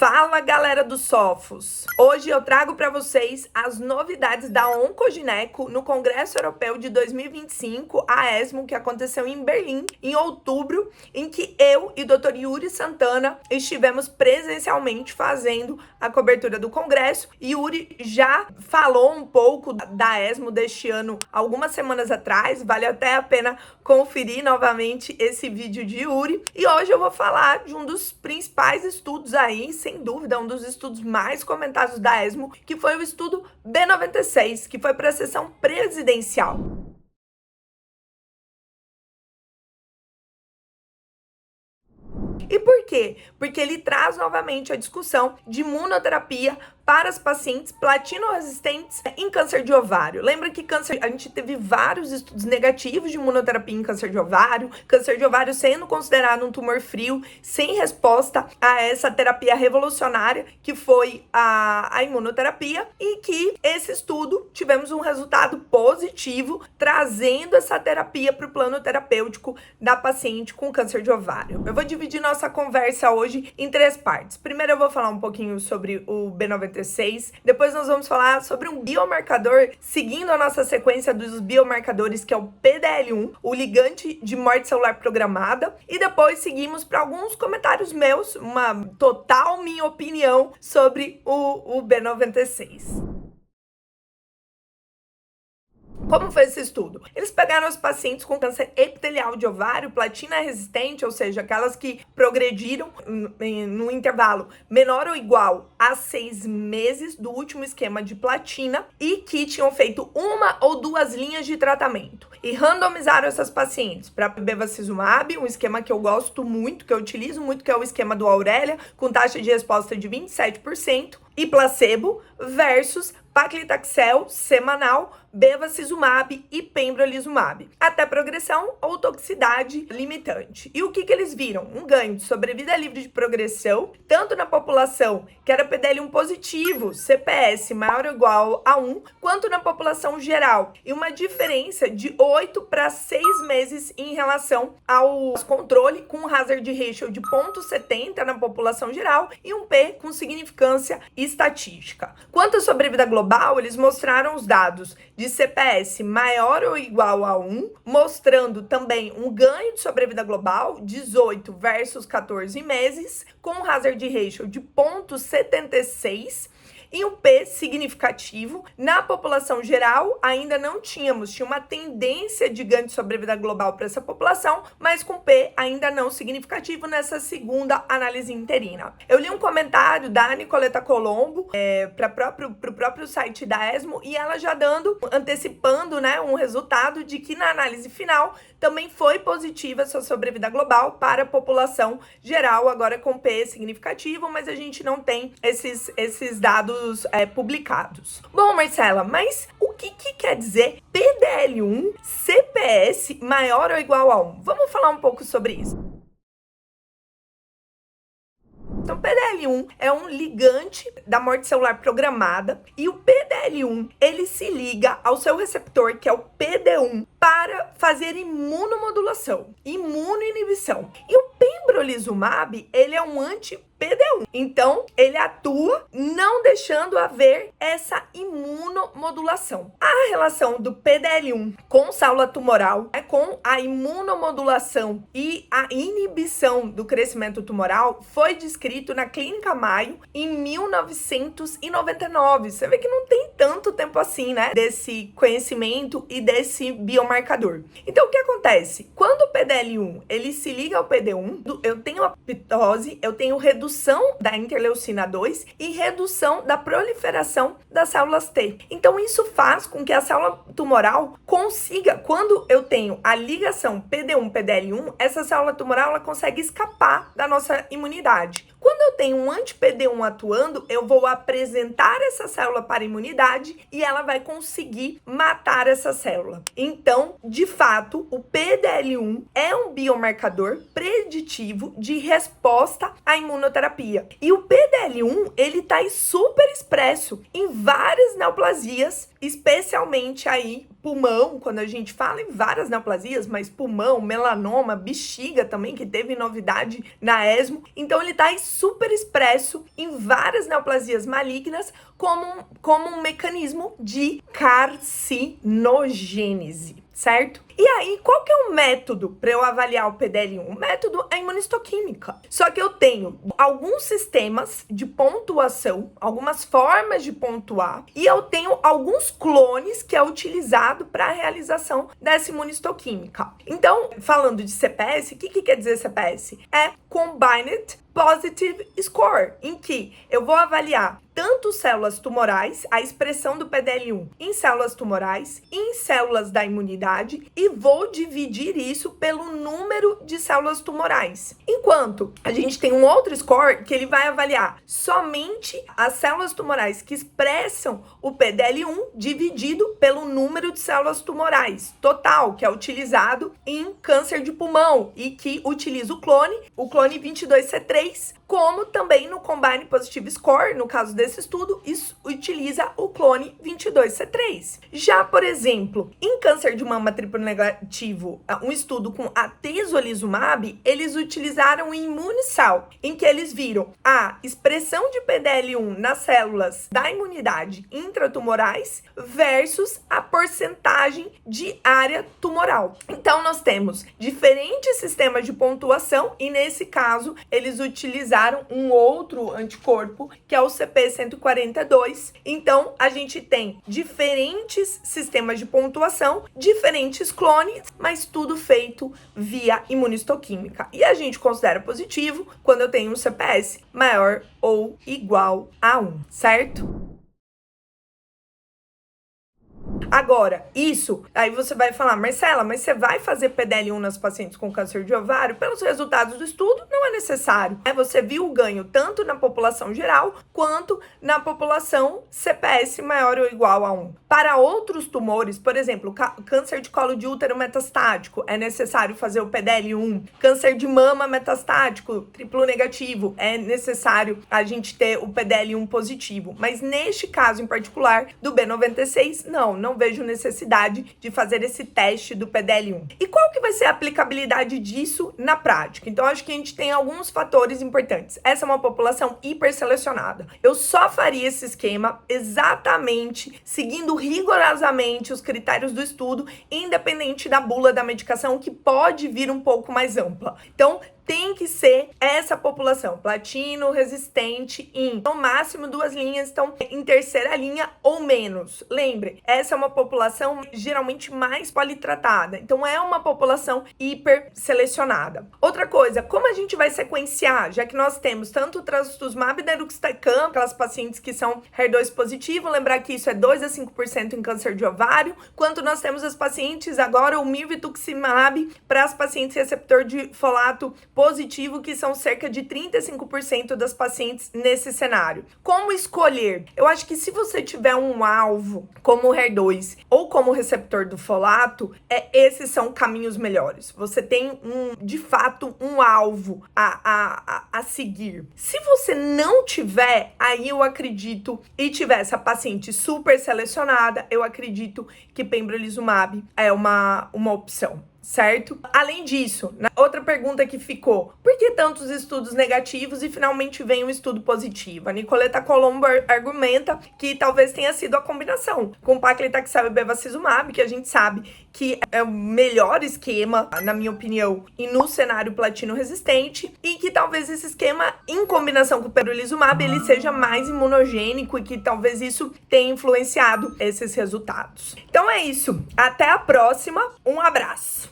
Fala, galera do Sofos! Hoje eu trago para vocês as novidades da Oncogineco no Congresso Europeu de 2025, a ESMO, que aconteceu em Berlim em outubro, em que eu e Dr. Yuri Santana estivemos presencialmente fazendo a cobertura do congresso. Yuri já falou um pouco da ESMO deste ano algumas semanas atrás, vale até a pena conferir novamente esse vídeo de Yuri. E hoje eu vou falar de um dos principais estudos aí, sem dúvida, um dos estudos mais comentados da ESMO, que foi o estudo B96, que foi para a sessão presidencial. E por quê? Porque ele traz novamente a discussão de imunoterapia para as pacientes platino-resistentes em câncer de ovário. Lembra que a gente teve vários estudos negativos de imunoterapia em câncer de ovário sendo considerado um tumor frio, sem resposta a essa terapia revolucionária que foi a imunoterapia, e que esse estudo tivemos um resultado positivo, trazendo essa terapia para o plano terapêutico da paciente com câncer de ovário. Eu vou dividir nossa conversa hoje em 3 partes. Primeiro eu vou falar um pouquinho sobre o B96, depois nós vamos falar sobre um biomarcador, seguindo a nossa sequência dos biomarcadores, que é o PDL1, o ligante de morte celular programada, e depois seguimos para alguns comentários meus, uma total minha opinião sobre o B96. Como foi esse estudo? Eles pegaram os pacientes com câncer epitelial de ovário, platina resistente, ou seja, aquelas que progrediram no intervalo menor ou igual a 6 meses do último esquema de platina e que tinham feito 1 ou 2 linhas de tratamento. E randomizaram essas pacientes para bevacizumab, um esquema que eu gosto muito, que eu utilizo muito, que é o esquema do Aurélia, com taxa de resposta de 27%, e placebo versus paclitaxel semanal, bevacizumab e pembrolizumab, até progressão ou toxicidade limitante. E o que eles viram? Um ganho de sobrevida livre de progressão, tanto na população que era PDL1 positivo, CPS maior ou igual a 1, quanto na população geral, e uma diferença de 8 para 6 meses em relação ao controle, com um hazard ratio de 0,70 na população geral e um P com significância estatística. Quanto à sobrevida global, eles mostraram os dados de CPS maior ou igual a 1, mostrando também um ganho de sobrevida global, 18 versus 14 meses, com um hazard ratio de 0,76 e um P significativo. Na população geral, ainda não tinha uma tendência de ganho de sobrevida global para essa população, mas com P ainda não significativo nessa segunda análise interina. Eu li um comentário da Nicoleta Colombo para o próprio site da ESMO, e ela já antecipando, né, um resultado de que na análise final também foi positiva essa sobrevida global para a população geral, agora com P significativo, mas a gente não tem esses dados publicados. Bom, Marcela, mas o que quer dizer PDL1 CPS maior ou igual a 1? Vamos falar um pouco sobre isso. Então, PDL1 é um ligante da morte celular programada, e o PDL1, ele se liga ao seu receptor, que é o PD1, para fazer imunomodulação, imunoinibição. E o pembrolizumab, ele é um anti-PD1. Então, ele atua não deixando haver essa imunomodulação. A relação do PDL1 com célula tumoral, com a imunomodulação e a inibição do crescimento tumoral, foi descrito na Clínica Mayo em 1999. Você vê que não tem tanto tempo assim, né, desse conhecimento e desse biomarcador. Então, o que acontece? Quando o PDL1 ele se liga ao PD1, eu tenho apoptose, eu tenho redução da interleucina 2 e redução da proliferação das células T. Então, isso faz com que a célula tumoral consiga, quando eu tenho a ligação PD1-PDL1, essa célula tumoral ela consegue escapar da nossa imunidade. Quando eu tenho um anti-PD1 atuando, eu vou apresentar essa célula para a imunidade e ela vai conseguir matar essa célula. Então, de fato, o PDL1 é um biomarcador preditivo de resposta à imunoterapia. E o PDL1, ele está super expresso em várias neoplasias, especialmente aí pulmão, quando a gente fala em várias neoplasias, mas pulmão, melanoma, bexiga também, que teve novidade na ESMO. Então ele tá aí super expresso em várias neoplasias malignas como um mecanismo de carcinogênese, certo? E aí, qual que é o método para eu avaliar o PDL1? O método é imunistoquímica. Só que eu tenho alguns sistemas de pontuação, algumas formas de pontuar, e eu tenho alguns clones que é utilizado para a realização dessa imunistoquímica. Então, falando de CPS, o que quer dizer CPS? É Combined Positive Score, em que eu vou avaliar tanto células tumorais, a expressão do PDL1 em células tumorais, em células da imunidade, e vou dividir isso pelo número de células tumorais. Enquanto a gente tem um outro score que ele vai avaliar somente as células tumorais que expressam o PDL1 dividido pelo número de células tumorais total, que é utilizado em câncer de pulmão e que utiliza o clone 22C3, como também no Combine Positive Score, no caso desse estudo, isso utiliza o clone 22C3. Já, por exemplo, em câncer de mama triplo negativo, um estudo com atezolizumab, eles utilizaram o Immunicell, em que eles viram a expressão de PDL1 nas células da imunidade intratumorais versus a porcentagem de área tumoral. Então, nós temos diferentes sistemas de pontuação e, nesse caso, eles utilizaram um outro anticorpo, que é o CP142. Então, a gente tem diferentes sistemas de pontuação, diferentes clones, mas tudo feito via imunistoquímica. E a gente considera positivo quando eu tenho um CPS maior ou igual a 1, certo? Agora, isso, aí você vai falar, Marcela, mas você vai fazer PDL1 nas pacientes com câncer de ovário? Pelos resultados do estudo, não é necessário. Você viu o ganho tanto na população geral, quanto na população CPS maior ou igual a 1. Para outros tumores, por exemplo, câncer de colo de útero metastático, é necessário fazer o PDL1. Câncer de mama metastático, triplo negativo, é necessário a gente ter o PDL1 positivo. Mas neste caso em particular, do B96, não vejo necessidade de fazer esse teste do PDL1. E qual que vai ser a aplicabilidade disso na prática? Então, acho que a gente tem alguns fatores importantes. Essa é uma população hiperselecionada. Eu só faria esse esquema exatamente seguindo rigorosamente os critérios do estudo, independente da bula da medicação, que pode vir um pouco mais ampla. Então, tem que ser essa população, platino resistente em no máximo 2 linhas, então em terceira linha ou menos. Lembre, essa é uma população geralmente mais politratada, então é uma população hiper selecionada. Outra coisa, como a gente vai sequenciar, já que nós temos tanto o trastuzumab e deruxtecan, aquelas pacientes que são HER2 positivo, lembrar que isso é 2 a 5% em câncer de ovário, quanto nós temos as pacientes agora o mirvetuximab para as pacientes receptor de folato positivo, que são cerca de 35% das pacientes nesse cenário. Como escolher? Eu acho que se você tiver um alvo como o HER2 ou como receptor do folato, esses são caminhos melhores. Você tem de fato um alvo a seguir. Se você não tiver, aí eu acredito, e tiver essa paciente super selecionada, eu acredito que pembrolizumab é uma opção. Certo? Além disso, outra pergunta que ficou, por que tantos estudos negativos e finalmente vem um estudo positivo? A Nicoleta Colombo argumenta que talvez tenha sido a combinação com paclitaxel e bevacizumab, que a gente sabe que é o melhor esquema, na minha opinião, e no cenário platino resistente, e que talvez esse esquema, em combinação com o pembrolizumab, ele seja mais imunogênico e que talvez isso tenha influenciado esses resultados. Então é isso. Até a próxima. Um abraço.